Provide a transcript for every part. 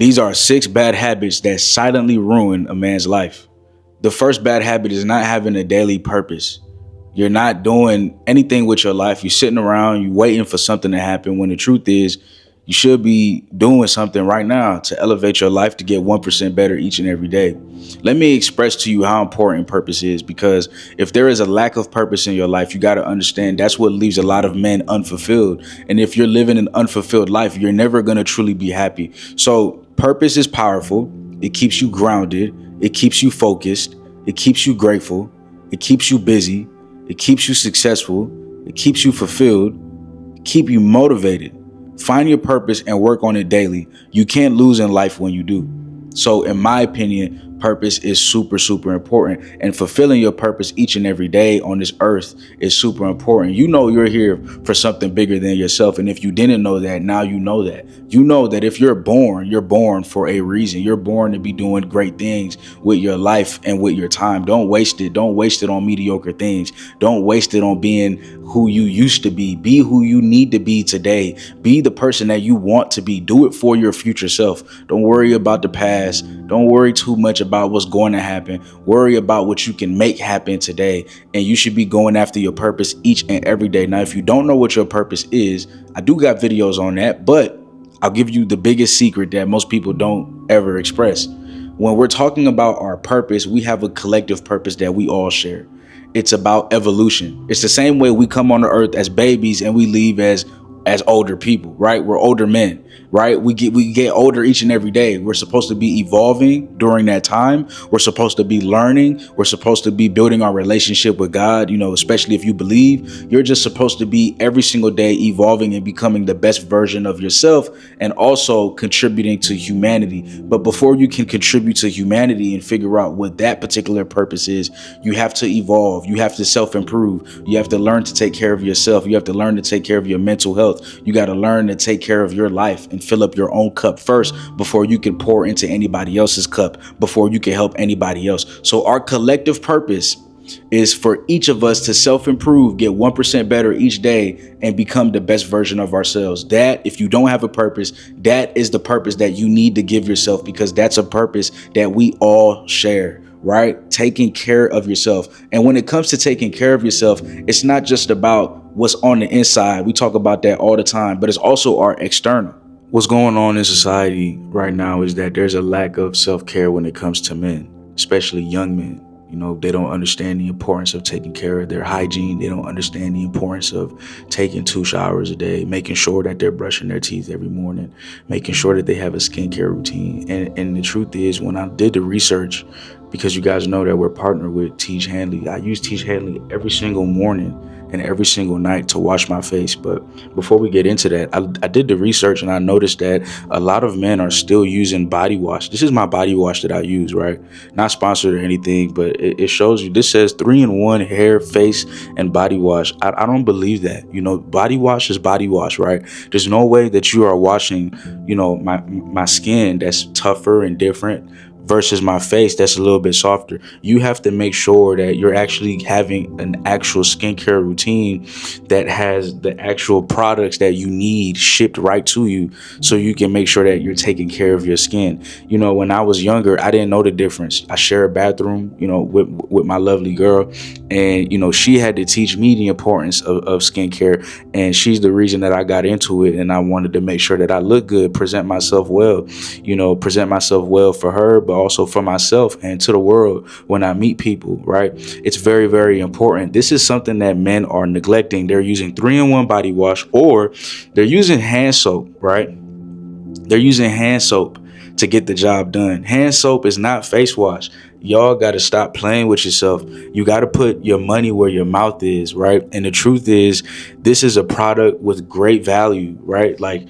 These are 6 bad habits that silently ruin a man's life. The first bad habit is not having a daily purpose. You're not doing anything with your life. You're sitting around, you waiting for something to happen, when the truth is you should be doing something right now to elevate your life to get 1% better each and every day. Let me express to you how important purpose is, because if there is a lack of purpose in your life, you got to understand that's what leaves a lot of men unfulfilled. And if you're living an unfulfilled life, you're never going to truly be happy. So purpose is powerful. It keeps you grounded. It keeps you focused. It keeps you grateful. It keeps you busy. It keeps you successful. It keeps you fulfilled. Keep you motivated. Find your purpose and work on it daily. You can't lose in life when you do. So in my opinion, purpose is super, super important, and fulfilling your purpose each and every day on this earth is super important. You know, you're here for something bigger than yourself. And if you didn't know that, now you know that. You know that if you're born for a reason. You're born to be doing great things with your life and with your time. Don't waste it. Don't waste it on mediocre things. Don't waste it on being who you used to be. Be who you need to be today. Be the person that you want to be. Do it for your future self. Don't worry about the past. Don't worry too much about what's going to happen. Worry about what you can make happen today. And you should be going after your purpose each and every day. Now, if you don't know what your purpose is, I do got videos on that, but I'll give you the biggest secret that most people don't ever express. When we're talking about our purpose, we have a collective purpose that we all share. It's about evolution. It's the same way we come on the earth as babies and we leave as older people, right? We're older men, right? We get older each and every day. We're supposed to be evolving during that time. We're supposed to be learning. We're supposed to be building our relationship with God, especially if you believe. You're just supposed to be every single day evolving and becoming the best version of yourself, and also contributing to humanity. But before you can contribute to humanity and figure out what that particular purpose is, you have to evolve. You have to self-improve. You have to learn to take care of yourself. You have to learn to take care of your mental health. You got to learn to take care of your life and fill up your own cup first before you can pour into anybody else's cup, before you can help anybody else. So our collective purpose is for each of us to self-improve, get 1% better each day, and become the best version of ourselves. That, if you don't have a purpose, that is the purpose that you need to give yourself, because that's a purpose that we all share. Right? Taking care of yourself. And when it comes to taking care of yourself, it's not just about what's on the inside. We talk about that all the time, but it's also our external. What's going on in society right now is that there's a lack of self-care when it comes to men, especially young men. They don't understand the importance of taking care of their hygiene. They don't understand the importance of taking 2 showers a day, making sure that they're brushing their teeth every morning, making sure that they have a skincare routine. And the truth is, when I did the research, because you guys know that we're partnered with Teach Hanley, I use Teach Hanley every single morning and every single night to wash my face. But before we get into that, I did the research and I noticed that a lot of men are still using body wash. This is my body wash that I use, right? Not sponsored or anything, but it shows you. This says 3-in-1 hair, face, and body wash. I don't believe that. Body wash is body wash, right? There's no way that you are washing, my skin that's tougher and different versus my face that's a little bit softer. You have to make sure that you're actually having an actual skincare routine that has the actual products that you need shipped right to you, so you can make sure that you're taking care of your skin. When I was younger, I didn't know the difference. I share a bathroom, with my lovely girl, and she had to teach me the importance of skincare, and she's the reason that I got into it. And I wanted to make sure that I look good, present myself well for her, but also for myself and to the world when I meet people, right? It's very, very important. This is something that men are neglecting. They're using 3-in-1 body wash, or they're using hand soap, right? They're using hand soap to get the job done. Hand soap is not face wash. Y'all got to stop playing with yourself. You got to put your money where your mouth is, right? And the truth is, this is a product with great value, right? Like,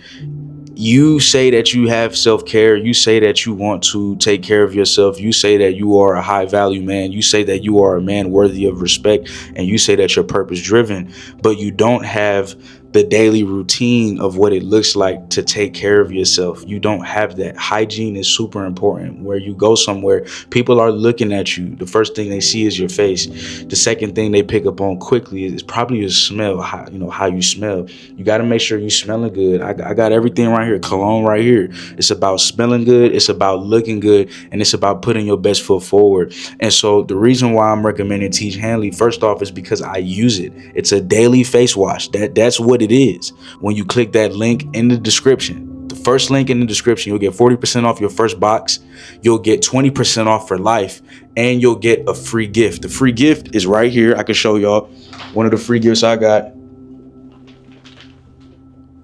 you say that you have self-care. You say that you want to take care of yourself. You say that you are a high value man. You say that you are a man worthy of respect. And you say that you're purpose driven, but you don't have the daily routine of what it looks like to take care of yourself. You don't have that. Hygiene is super important. Where you go somewhere, people are looking at you. The first thing they see is your face. The second thing they pick up on quickly is probably your smell, how you smell. You got to make sure you smelling good. I got everything right here, cologne right here. It's about smelling good, it's about looking good, and it's about putting your best foot forward. And so the reason why I'm recommending Teach Hanley, first off, is because I use it. It's a daily face wash. That's what it is. When you click that link in the description, the first link in the description, you'll get 40% off your first box. You'll get 20% off for life, and you'll get a free gift. The free gift is right here. I can show y'all one of the free gifts I got.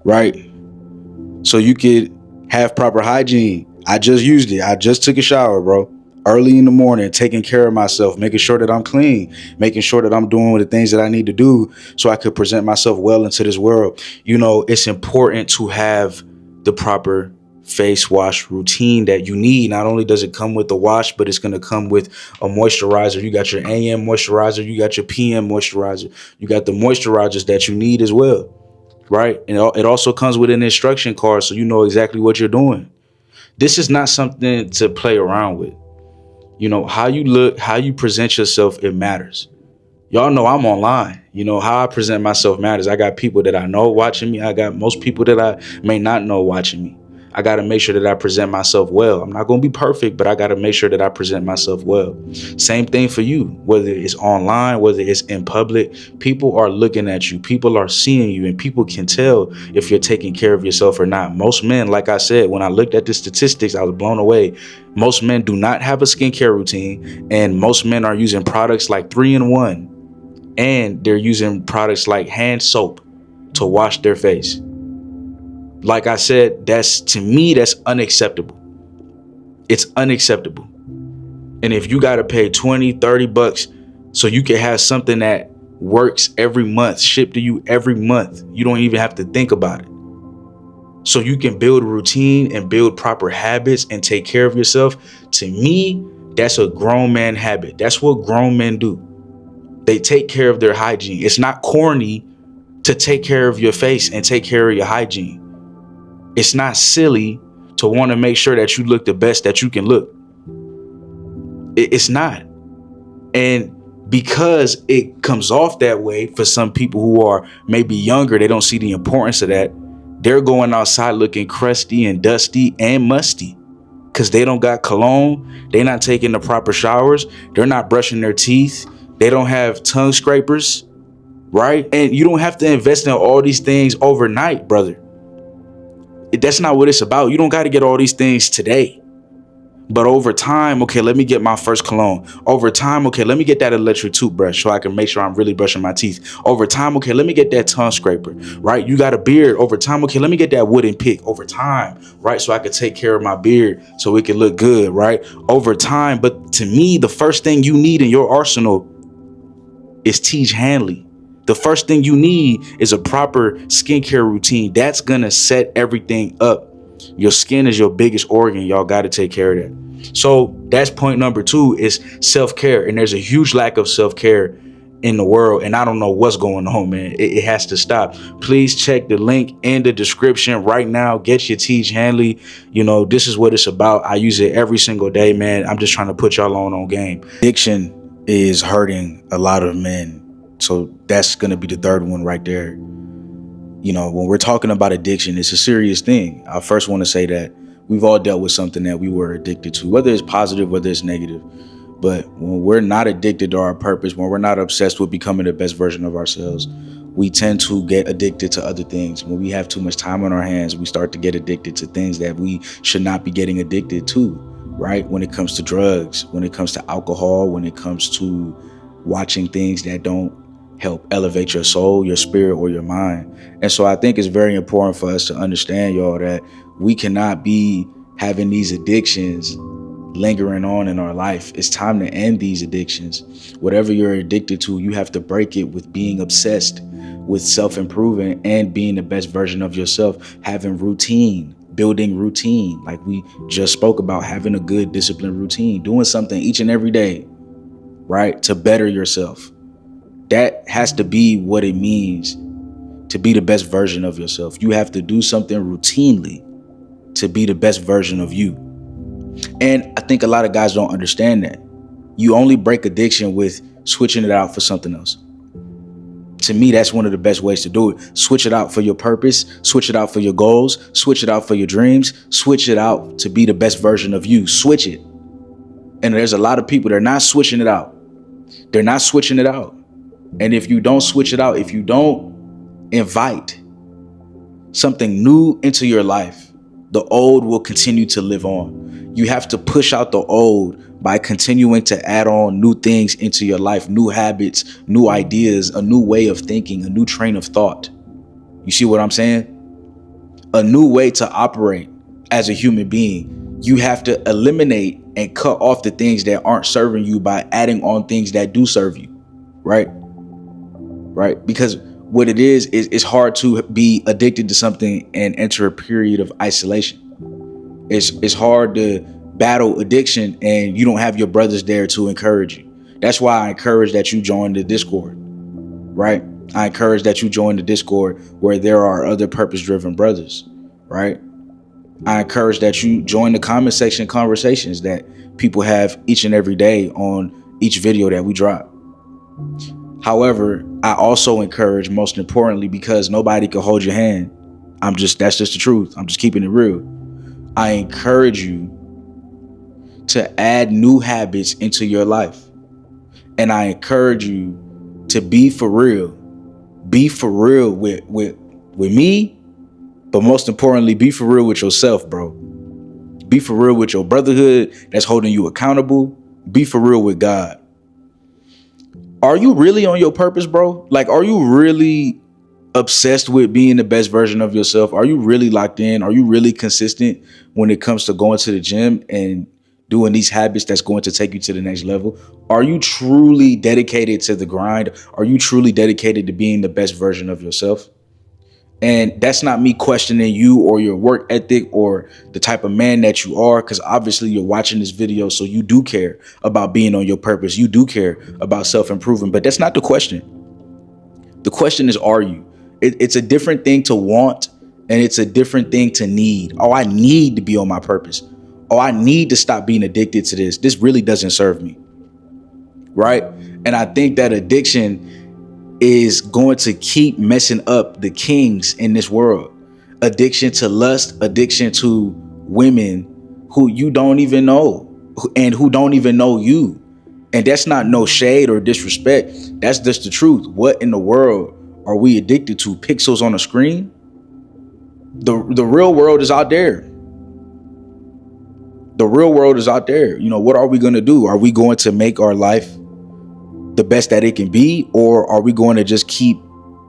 Right. So you could have proper hygiene. I just used it. I just took a shower, bro. Early in the morning, taking care of myself, making sure that I'm clean, making sure that I'm doing the things that I need to do so I could present myself well into this world. You know, it's important to have the proper face wash routine that you need. Not only does it come with the wash, but it's going to come with a moisturizer. You got your AM moisturizer, you got your PM moisturizer, you got the moisturizers that you need as well, right? And it also comes with an instruction card so you know exactly what you're doing. This is not something to play around with. You know, how you look, how you present yourself, it matters. Y'all know I'm online. You know, how I present myself matters. I got people that I know watching me. I got most people that I may not know watching me. I got to make sure that I present myself well. I'm not going to be perfect, but I got to make sure that I present myself well. Same thing for you, whether it's online, whether it's in public. People are looking at you. People are seeing you, and people can tell if you're taking care of yourself or not. Most men, like I said, when I looked at the statistics, I was blown away. Most men do not have a skincare routine, and most men are using products like 3-in-1, and they're using products like hand soap to wash their face. Like I said, to me, that's unacceptable. It's unacceptable. And if you got to pay 20, 30 bucks so you can have something that works every month, shipped to you every month, you don't even have to think about it. So you can build a routine and build proper habits and take care of yourself. To me, that's a grown man habit. That's what grown men do. They take care of their hygiene. It's not corny to take care of your face and take care of your hygiene. It's not silly to want to make sure that you look the best that you can look. It's not. And because it comes off that way for some people who are maybe younger, they don't see the importance of that. They're going outside looking crusty and dusty and musty because they don't got cologne. They're not taking the proper showers. They're not brushing their teeth. They don't have tongue scrapers, right? And you don't have to invest in all these things overnight, brother. That's not what it's about. You don't got to get all these things today. But over time, okay, let me get my first cologne. Over time, okay, let me get that electric toothbrush so I can make sure I'm really brushing my teeth. Over time, okay, let me get that tongue scraper, right? You got a beard. Over time, okay, let me get that wooden pick. Over time, right? So I can take care of my beard so it can look good, right? Over time. But to me, the first thing you need in your arsenal is Teach Hanley. The first thing you need is a proper skincare routine. That's going to set everything up. Your skin is your biggest organ. Y'all got to take care of that. So that's point number 2 is self-care. And there's a huge lack of self-care in the world. And I don't know what's going on, man. It has to stop. Please check the link in the description right now. Get your Teach Hanley. You know, this is what it's about. I use it every single day, man. I'm just trying to put y'all on game. Addiction is hurting a lot of men. So that's going to be the third one right there. You know, when we're talking about addiction, it's a serious thing. I first want to say that we've all dealt with something that we were addicted to, whether it's positive, whether it's negative. But when we're not addicted to our purpose, when we're not obsessed with becoming the best version of ourselves, we tend to get addicted to other things. When we have too much time on our hands, we start to get addicted to things that we should not be getting addicted to, right? When it comes to drugs, when it comes to alcohol, when it comes to watching things that don't help elevate your soul, your spirit, or your mind. And so I think it's very important for us to understand, y'all, that we cannot be having these addictions lingering on in our life. It's time to end these addictions. Whatever you're addicted to, you have to break it with being obsessed with self-improving and being the best version of yourself, having routine, building routine, like we just spoke about, having a good disciplined routine, doing something each and every day, right, to better yourself. That has to be what it means to be the best version of yourself. You have to do something routinely to be the best version of you. And I think a lot of guys don't understand that. You only break addiction with switching it out for something else. To me, that's one of the best ways to do it. Switch it out for your purpose, switch it out for your goals, switch it out for your dreams, switch it out to be the best version of you. Switch it. And there's a lot of people, they're not switching it out. They're not switching it out. And if you don't switch it out, if you don't invite something new into your life, the old will continue to live on. You have to push out the old by continuing to add on new things into your life, new habits, new ideas, a new way of thinking, a new train of thought. You see what I'm saying? A new way to operate as a human being. You have to eliminate and cut off the things that aren't serving you by adding on things that do serve you, right? Right? Because what it is it's hard to be addicted to something and enter a period of isolation. It's hard to battle addiction and you don't have your brothers there to encourage you. That's why I encourage that you join the Discord, right? I encourage that you join the Discord where there are other purpose-driven brothers, right? I encourage that you join the comment section conversations that people have each and every day on each video that we drop. However, I also encourage, most importantly, because nobody can hold your hand. That's just the truth. I'm just keeping it real. I encourage you to add new habits into your life. And I encourage you to be for real. Be for real with me, but most importantly, be for real with yourself, bro. Be for real with your brotherhood that's holding you accountable. Be for real with God. Are you really on your purpose, bro? Like, are you really obsessed with being the best version of yourself? Are you really locked in? Are you really consistent when it comes to going to the gym and doing these habits that's going to take you to the next level? Are you truly dedicated to the grind? Are you truly dedicated to being the best version of yourself? And that's not me questioning you or your work ethic or the type of man that you are, because obviously you're watching this video, so you do care about being on your purpose. You do care about self-improvement, but that's not the question. The question is, are you? It's a different thing to want, and it's a different thing to need. Oh, I need to be on my purpose. Oh, I need to stop being addicted to this. This really doesn't serve me, right? And I think that addiction is going to keep messing up the kings in this world. Addiction to lust, addiction to women who you don't even know and who don't even know you. And that's not no shade or disrespect. That's just the truth. What in the world are we addicted to? Pixels on a screen? The real world is out there. The real world is out there. You know, what are we going to do? Are we going to make our life the best that it can be, or are we going to just keep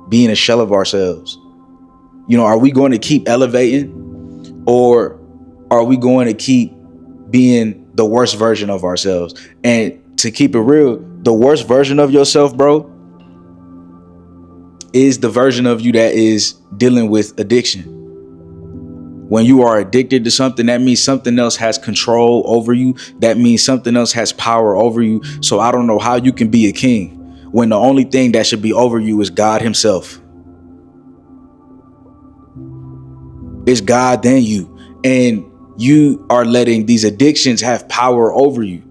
being a shell of ourselves? You know, are we going to keep elevating, or are we going to keep being the worst version of ourselves? And to keep it real, the worst version of yourself, bro, is the version of you that is dealing with addiction. When you are addicted to something, that means something else has control over you. That means something else has power over you. So I don't know how you can be a king when the only thing that should be over you is God himself. It's God, then you. And you are letting these addictions have power over you,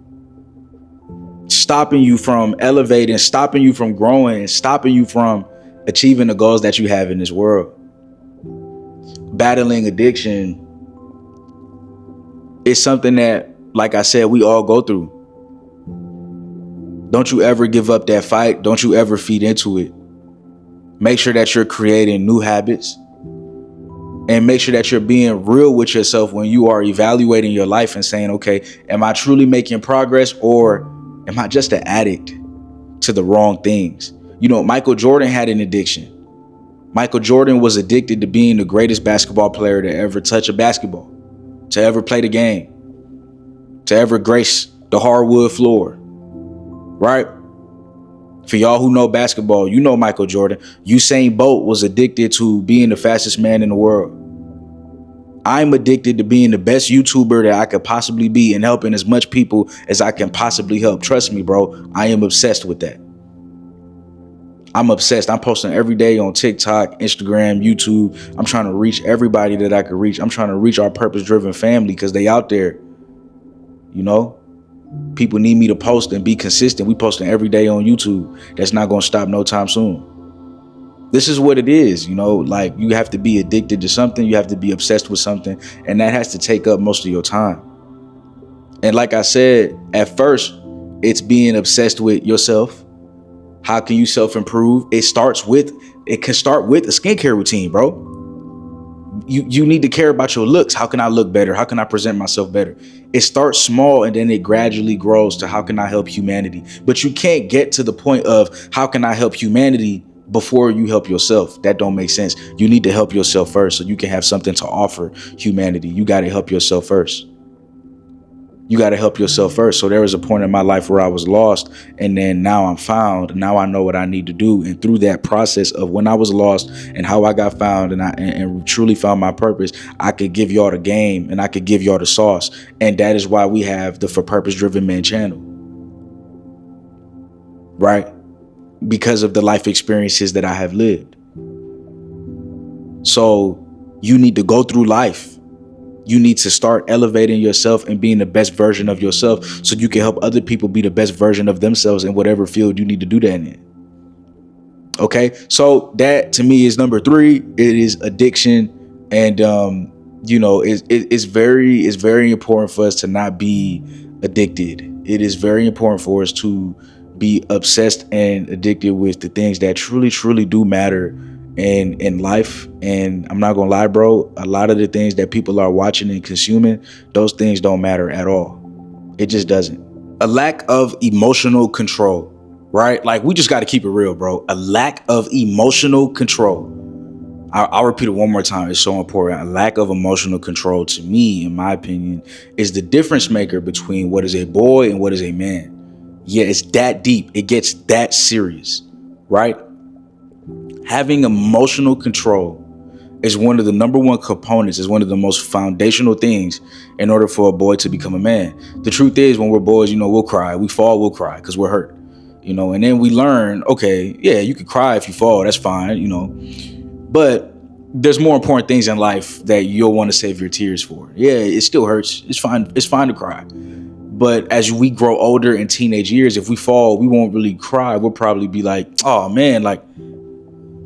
stopping you from elevating, stopping you from growing, stopping you from achieving the goals that you have in this world. Battling addiction is something that, like I said, we all go through. Don't you ever give up that fight. Don't you ever feed into it. Make sure that you're creating new habits, and make sure that you're being real with yourself when you are evaluating your life and saying, okay, am I truly making progress, or am I just an addict to the wrong things? You know, Michael Jordan had an addiction. Michael Jordan was addicted to being the greatest basketball player to ever touch a basketball, to ever play the game, to ever grace the hardwood floor, right? For y'all who know basketball, you know Michael Jordan. Usain Bolt was addicted to being the fastest man in the world. I'm addicted to being the best YouTuber that I could possibly be and helping as much people as I can possibly help. Trust me, bro, I am obsessed with that. I'm obsessed. I'm posting every day on TikTok, Instagram, YouTube. I'm trying to reach everybody that I could reach. I'm trying to reach our purpose-driven family because they out there. You know, people need me to post and be consistent. We posting every day on YouTube. That's not going to stop no time soon. This is what it is, you know, like you have to be addicted to something. You have to be obsessed with something. And that has to take up most of your time. And like I said, at first, it's being obsessed with yourself. How can you self-improve? It can start with a skincare routine, bro. You need to care about your looks. How can I look better? How can I present myself better? It starts small and then it gradually grows to how can I help humanity? But you can't get to the point of how can I help humanity before you help yourself. That don't make sense. You need to help yourself first so you can have something to offer humanity. You got to help yourself first. You got to help yourself first. So there was a point in my life where I was lost, and then now I'm found. Now I know what I need to do. And through that process of when I was lost and how I got found and truly found my purpose, I could give y'all the game and I could give y'all the sauce. And that is why we have the For Purpose Driven Men channel. Right? Because of the life experiences that I have lived. So you need to go through life. You need to start elevating yourself and being the best version of yourself so you can help other people be the best version of themselves in whatever field you need to do that in. Okay, so that to me is number 3. It is addiction, and you know, it's very important for us to not be addicted. It is very important for us to be obsessed and addicted with the things that truly do matter in life. And I'm not gonna lie, bro, a lot of the things that people are watching and consuming, those things don't matter at all. It just doesn't. A lack of emotional control, right? Like, we just got to keep it real, bro. A lack of emotional control. I'll repeat it one more time. It's so important. A lack of emotional control, to me, in my opinion, is the difference maker between what is a boy and what is a man. Yeah, it's that deep. It gets that serious, right? Having emotional control is one of the number one components, is one of the most foundational things in order for a boy to become a man. The truth is, when we're boys, you know, we'll cry. We fall, we'll cry because we're hurt, you know, and then we learn, okay, yeah, you can cry if you fall. That's fine, you know, but there's more important things in life that you'll want to save your tears for. Yeah, it still hurts. It's fine. It's fine to cry. But as we grow older in teenage years, if we fall, we won't really cry. We'll probably be like, oh man, like,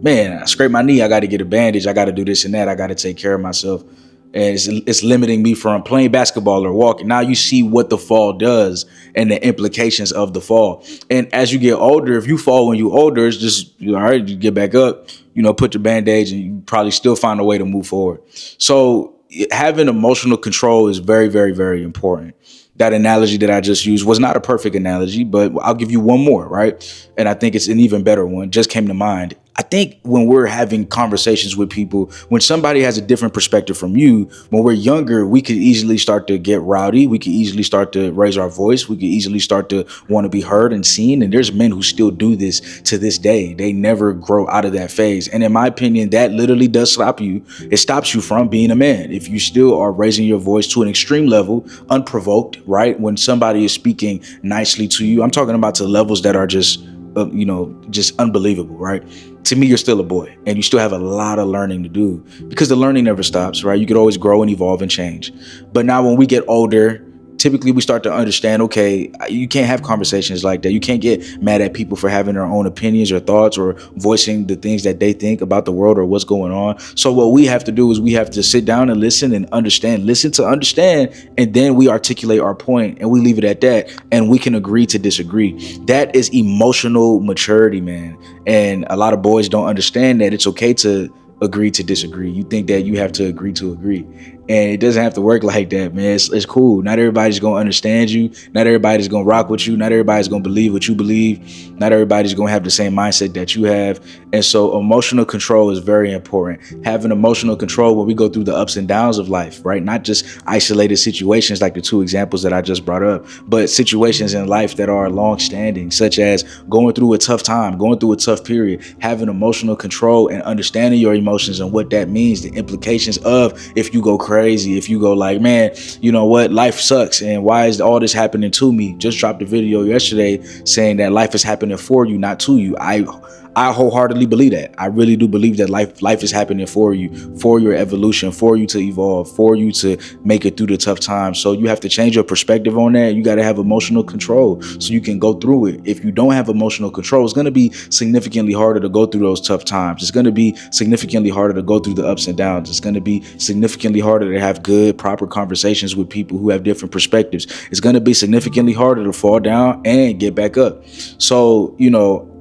man, I scraped my knee. I got to get a bandage. I got to do this and that. I got to take care of myself. And it's limiting me from playing basketball or walking. Now you see what the fall does and the implications of the fall. And as you get older, if you fall when you're older, it's just, all right, you get back up, you know, put your bandage, and you probably still find a way to move forward. So having emotional control is very, very, very important. That analogy that I just used was not a perfect analogy, but I'll give you one more, right? And I think it's an even better one. Just came to mind. I think when we're having conversations with people, when somebody has a different perspective from you, when we're younger, we could easily start to get rowdy. We could easily start to raise our voice. We could easily start to want to be heard and seen. And there's men who still do this to this day. They never grow out of that phase. And in my opinion, that literally does stop you. It stops you from being a man. If you still are raising your voice to an extreme level, unprovoked, right? When somebody is speaking nicely to you, I'm talking about to levels that are just, just unbelievable, right? To me, you're still a boy, and you still have a lot of learning to do, because the learning never stops, right? You could always grow and evolve and change. But now when we get older, typically we start to understand, okay, you can't have conversations like that. You can't get mad at people for having their own opinions or thoughts or voicing the things that they think about the world or what's going on. So what we have to do is we have to sit down and listen and understand, listen to understand, and then we articulate our point and we leave it at that, and we can agree to disagree. That is emotional maturity, man. And a lot of boys don't understand that it's okay to agree to disagree. You think that you have to agree to agree. And it doesn't have to work like that, man. It's cool. Not everybody's going to understand you. Not everybody's going to rock with you. Not everybody's going to believe what you believe. Not everybody's going to have the same mindset that you have. And so emotional control is very important. Having emotional control when we go through the ups and downs of life, right? Not just isolated situations like the 2 examples that I just brought up, but situations in life that are long-standing, such as going through a tough time, going through a tough period, having emotional control and understanding your emotions and what that means, the implications of if you go crazy, if you go like, man, you know what, life sucks and why is all this happening to me? Just dropped a video yesterday saying that life is happening for you, not to you. I wholeheartedly believe that. I really do believe that life is happening for you, for your evolution, for you to evolve, for you to make it through the tough times. So you have to change your perspective on that. You got to have emotional control so you can go through it. If you don't have emotional control, it's going to be significantly harder to go through those tough times. It's going to be significantly harder to go through the ups and downs. It's going to be significantly harder to have good, proper conversations with people who have different perspectives. It's going to be significantly harder to fall down and get back up. So,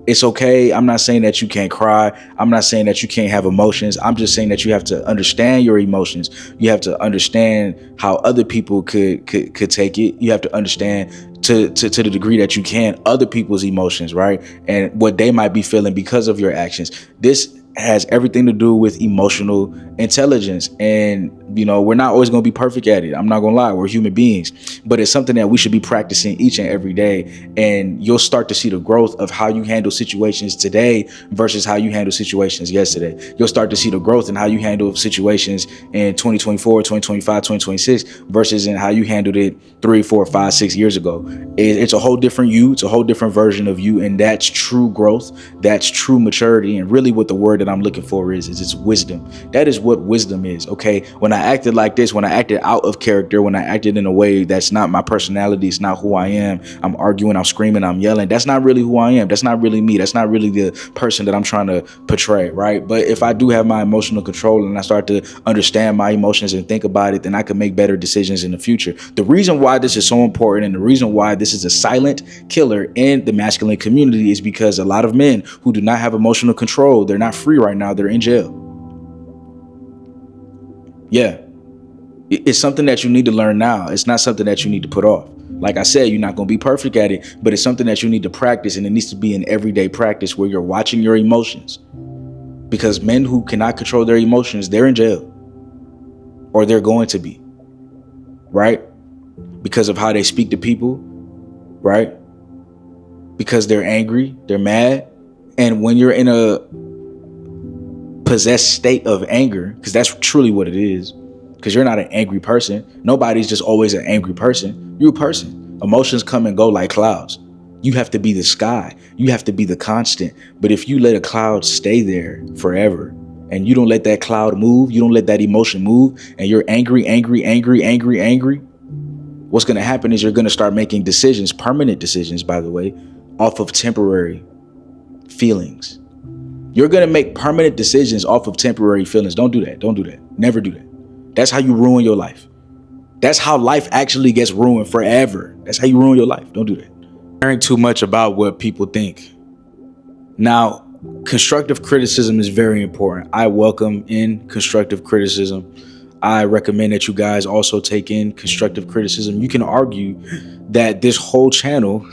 it's okay. I'm not saying that you can't cry. I'm not saying that you can't have emotions. I'm just saying that you have to understand your emotions. You have to understand how other people could take it. You have to understand to the degree that you can other people's emotions, right? And what they might be feeling because of your actions. This has everything to do with emotional intelligence. And, we're not always going to be perfect at it. I'm not going to lie. We're human beings, but it's something that we should be practicing each and every day. And you'll start to see the growth of how you handle situations today versus how you handle situations yesterday. You'll start to see the growth in how you handle situations in 2024, 2025, 2026 versus in how you handled it 3, 4, 5, 6 years ago. It's a whole different you. It's a whole different version of you. And that's true growth. That's true maturity. And really what the word that I'm looking for is it's wisdom. That is what wisdom is. Okay. When I acted like this, when I acted out of character, when I acted in a way that's not my personality, it's not who I am. I'm arguing, I'm screaming, I'm yelling. That's not really who I am. That's not really me. That's not really the person that I'm trying to portray. Right. But if I do have my emotional control and I start to understand my emotions and think about it, then I can make better decisions in the future. The reason why this is so important and the reason why this is a silent killer in the masculine community is because a lot of men who do not have emotional control, they're not free right now. They're in jail. Yeah. It's something that you need to learn now. It's not something that you need to put off. Like I said, you're not going to be perfect at it, but it's something that you need to practice, and it needs to be an everyday practice where you're watching your emotions. Because men who cannot control their emotions, they're in jail. Or they're going to be. Right? Because of how they speak to people. Right? Because they're angry, they're mad. And when you're in a possessed state of anger, because that's truly what it is, because you're not an angry person. Nobody's just always an angry person. You're a person. Emotions come and go like clouds. You have to be the sky. You have to be the constant. But if you let a cloud stay there forever and you don't let that cloud move, you don't let that emotion move, and you're angry, what's going to happen is you're going to start making decisions, permanent decisions, by the way, off of temporary feelings. You're going to make permanent decisions off of temporary feelings. Don't do that. Don't do that. Never do that. That's how you ruin your life. That's how life actually gets ruined forever. That's how you ruin your life. Don't do that. Caring too much about what people think. Now, constructive criticism is very important. I welcome in constructive criticism. I recommend that you guys also take in constructive criticism. You can argue that this whole channel,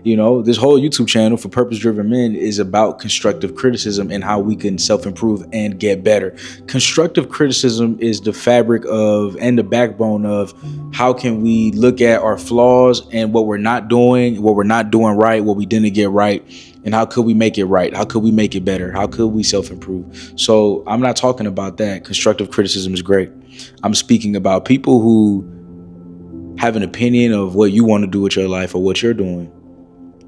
this whole YouTube channel for Purpose Driven Men is about constructive criticism and how we can self-improve and get better. Constructive criticism is the fabric of and the backbone of how can we look at our flaws and what we're not doing right, what we didn't get right, and how could we make it right? How could we make it better? How could we self-improve? So I'm not talking about that. Constructive criticism is great. I'm speaking about people who have an opinion of what you want to do with your life or what you're doing,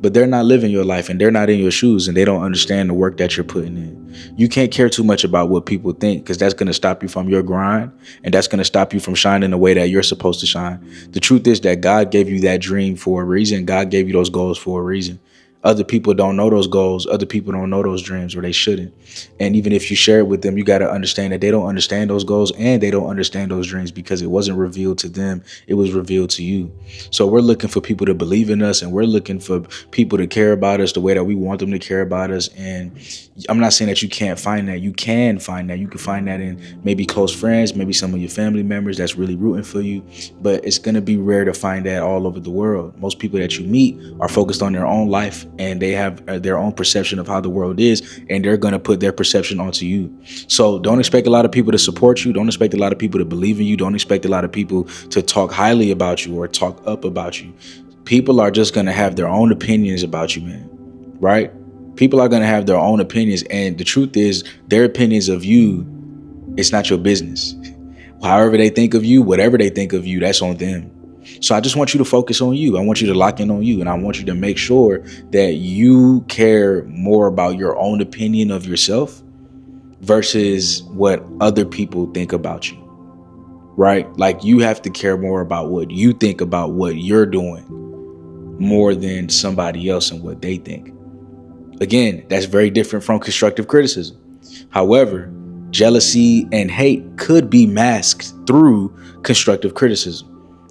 but they're not living your life and they're not in your shoes and they don't understand the work that you're putting in. You can't care too much about what people think, because that's going to stop you from your grind and that's going to stop you from shining the way that you're supposed to shine. The truth is that God gave you that dream for a reason. God gave you those goals for a reason. Other people don't know those goals. Other people don't know those dreams, or they shouldn't. And even if you share it with them, you got to understand that they don't understand those goals and they don't understand those dreams because it wasn't revealed to them. It was revealed to you. So we're looking for people to believe in us, and we're looking for people to care about us the way that we want them to care about us. And I'm not saying that you can't find that. You can find that. You can find that in maybe close friends, maybe some of your family members that's really rooting for you. But it's going to be rare to find that all over the world. Most people that you meet are focused on their own life, and they have their own perception of how the world is, and they're going to put their perception onto you. So don't expect a lot of people to support you. Don't expect a lot of people to believe in you. Don't expect a lot of people to talk highly about you or talk up about you. People are just going to have their own opinions about you, man. Right? People are going to have their own opinions. And the truth is, their opinions of you, it's not your business. However they think of you, whatever they think of you, that's on them. So I just want you to focus on you. I want you to lock in on you. And I want you to make sure that you care more about your own opinion of yourself versus what other people think about you, right? Like, you have to care more about what you think about what you're doing more than somebody else and what they think. Again, that's very different from constructive criticism. However, jealousy and hate could be masked through constructive criticism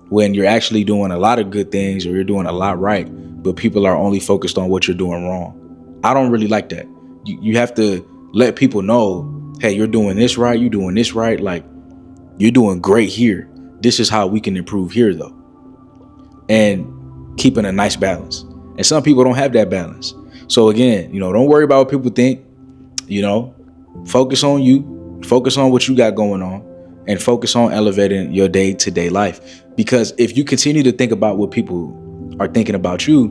when you're actually doing a lot of good things or you're doing a lot right, but people are only focused on what you're doing wrong. I don't really like that. You have to let people know, hey, you're doing this right, you're doing this right, like, you're doing great here. This is how we can improve here, though. And keeping a nice balance. And some people don't have that balance. So again, don't worry about what people think. Focus on you, focus on what you got going on, and focus on elevating your day-to-day life. Because if you continue to think about what people are thinking about you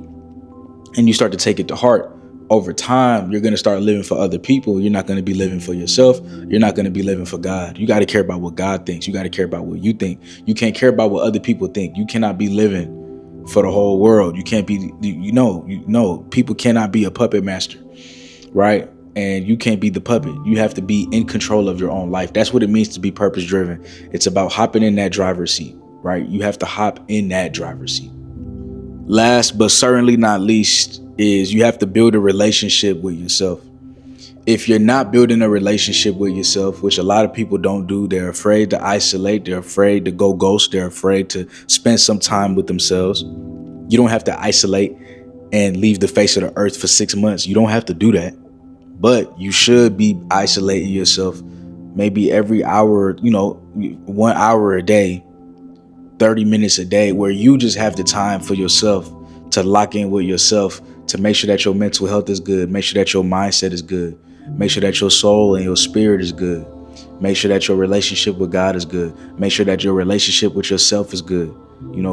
and you start to take it to heart, over time, you're going to start living for other people. You're not going to be living for yourself. You're not going to be living for God. You got to care about what God thinks. You got to care about what you think. You can't care about what other people think. You cannot be living for the whole world. You can't be, people cannot be a puppet master, right? And you can't be the puppet. You have to be in control of your own life. That's what it means to be purpose driven. It's about hopping in that driver's seat, right? You have to hop in that driver's seat. Last but certainly not least is you have to build a relationship with yourself. If you're not building a relationship with yourself, which a lot of people don't do, they're afraid to isolate, they're afraid to go ghost, they're afraid to spend some time with themselves. You don't have to isolate and leave the face of the earth for 6 months. You don't have to do that. But you should be isolating yourself maybe every hour, 1 hour a day, 30 minutes a day, where you just have the time for yourself to lock in with yourself, to make sure that your mental health is good, make sure that your mindset is good, make sure that your soul and your spirit is good, make sure that your relationship with God is good, make sure that your relationship with yourself is good.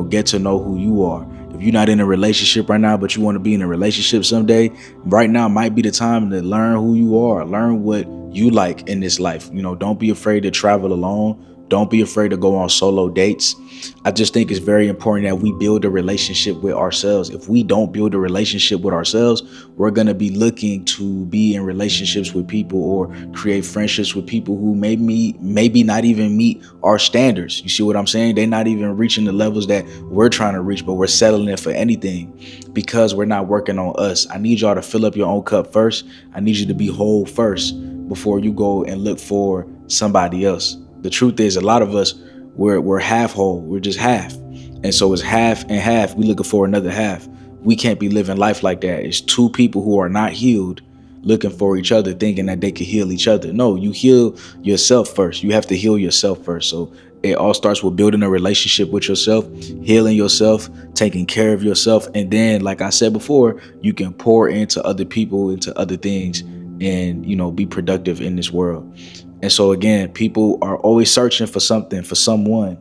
Get to know who you are. If you're not in a relationship right now, but you want to be in a relationship someday, right now might be the time to learn who you are, learn what you like in this life. Don't be afraid to travel alone. Don't be afraid to go on solo dates. I just think it's very important that we build a relationship with ourselves. If we don't build a relationship with ourselves, we're going to be looking to be in relationships with people or create friendships with people who maybe not even meet our standards. You see what I'm saying? They're not even reaching the levels that we're trying to reach, but we're settling for anything because we're not working on us. I need y'all to fill up your own cup first. I need you to be whole first before you go and look for somebody else. The truth is, a lot of us, we're half whole. We're just half. And so it's half and half. We're looking for another half. We can't be living life like that. It's two people who are not healed looking for each other, thinking that they can heal each other. No, you heal yourself first. You have to heal yourself first. So it all starts with building a relationship with yourself, healing yourself, taking care of yourself. And then, like I said before, you can pour into other people, into other things, and, be productive in this world. And so again, people are always searching for something, for someone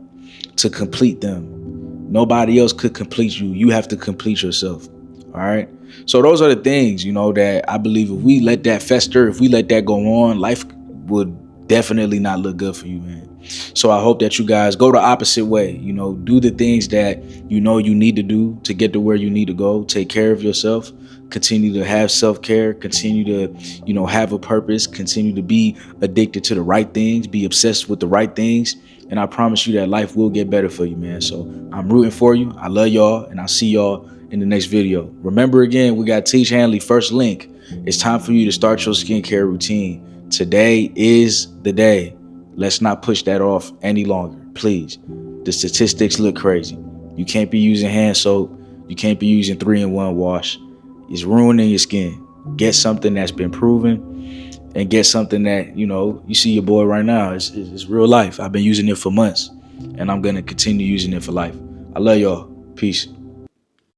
to complete them. Nobody else could complete you. You have to complete yourself. All right. So those are the things, that I believe if we let that fester, if we let that go on, life would definitely not look good for you, man. So I hope that you guys go the opposite way, do the things that you need to do to get to where you need to go. Take care of yourself. Continue to have self-care, continue to, have a purpose, continue to be addicted to the right things, be obsessed with the right things. And I promise you that life will get better for you, man. So I'm rooting for you. I love y'all, and I'll see y'all in the next video. Remember, again, we got Teach Hanley first link. It's time for you to start your skincare routine. Today is the day. Let's not push that off any longer, please. The statistics look crazy. You can't be using hand soap. You can't be using 3-in-1 wash. It's ruining your skin. Get something that's been proven, and get something that, you see your boy right now. It's real life. I've been using it for months, and I'm going to continue using it for life. I love y'all. Peace.